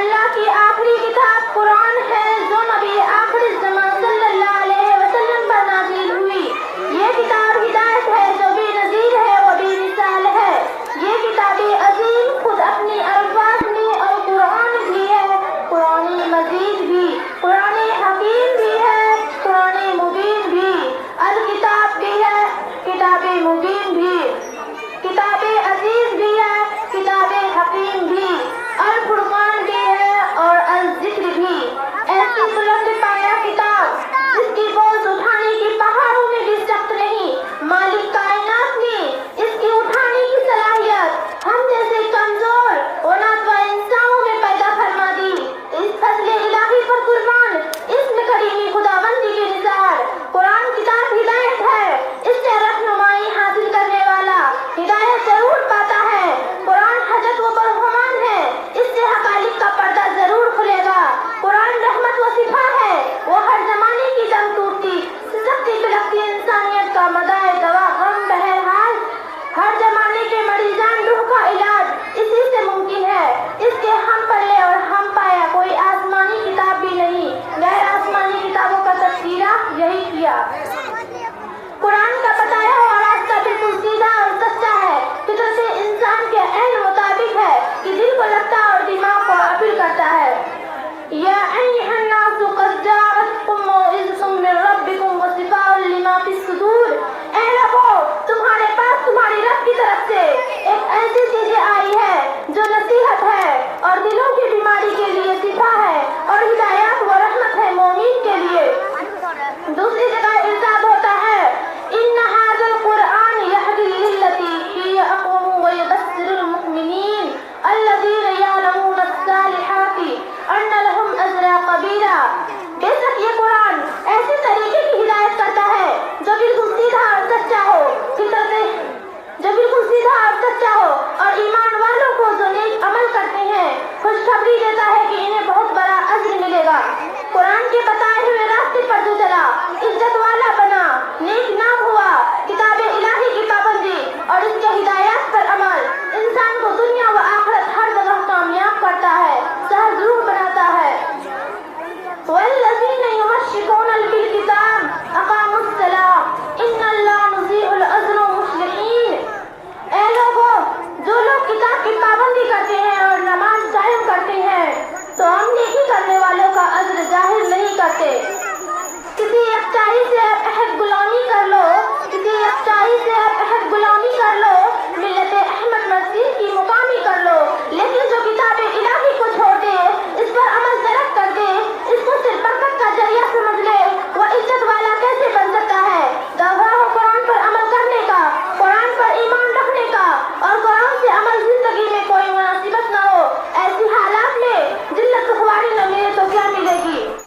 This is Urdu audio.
اللہ کی آخری کتاب قرآن ہے جو نبی آخر الزمان صلی اللہ علیہ وسلم پر نازل ہوئی. یہ کتاب ہدایت ہے جو بھی نذیر ہے و بھی مثال ہے. یہ کتاب عظیم خود اپنی الفاظ میں اور قرآن بھی ہے، قرآن مجید بھی، قرآن حکیم بھی ہے، قرآن مبین بھی، الکتاب بھی ہے، کتاب مبین بھی، کتاب عزیز بھی ہے، کتاب حکیم بھی، الفرقان بھی ہے اور الذکر بھی. ایسی بلند پایا کتاب جس کی بوجھ اٹھانے کی پہاڑوں میں بھی سخت نہیں. مالک کائنات نے اس کی اٹھانے کی صلاحیت ہم جیسے کمزور اولاد انسانوں میں پیدا فرما دی. اس فضل الہی پر قربان اسم کریمی خداوندی کی نثار. قرآن کتاب ہدایت ہے، اس سے رہنمائی حاصل کرنے والا ہدایت ضرور پاتا ہے. قرآن حجت و برہمان ہے، اس سے حقائق کا پردہ ضرور کھلے گا. قرآن رحمت و شفا ہے، وہ ہر زمانے کی دم ٹوٹتی سسکتی بلکتی انسانیت کا مدائے دوا غم بہرحال. ہر زمانے کے مریضان روح کا علاج اسی سے ممکن ہے. اس کے ہم پلے اور ہم پایا کوئی آسمانی کتاب بھی نہیں. غیر آسمانی کتابوں کا تذکرہ یہی کیا. قرآن کا بتایا ہوا راستہ بالکل سیدھا اور سچا ہے، فطرت انسان کے عین مطابق ہے کہ دل کو لگتا اور دماغ کو اپیل کرتا ہے. یا ایھا الناس قد جاءتکم موعظۃ من ربکم وشفاء لما فی الصدور. اے لوگو، تمہارے پاس تمہاری رب کی طرف سے ایک ایسی چیز آئی ہے جو نصیحت ہے اور دلوں کی بیماری کے لیے شفا ہے اور ہدایات و رحمت ہے مومن کے لیے. دوسری جگہ ارشاد ہوتا ہے ان ھذا القرآن یہدی للتی ہی اقوم ویبشر المؤمنین الذین یعلمون الصالحات ان لهم اجرا کبیرا. بے شک یہ قرآن ایسے طریقے کی ہدایت کرتا ہے جو بالکل سیدھا اور سچا ہو، اور ایمان والوں کو جو نیک عمل کرتے ہیں خوشخبری دیتا ہے کہ انہیں بہت بڑا اجر ملے گا. قرآن کے بتائے ہوئے راستے پر جو چلا عزت والا بنا، نیک نام ہوا، کتاب الہی کی پابندی اور اس کے ہدایات پر عمل انسان کو دنیا و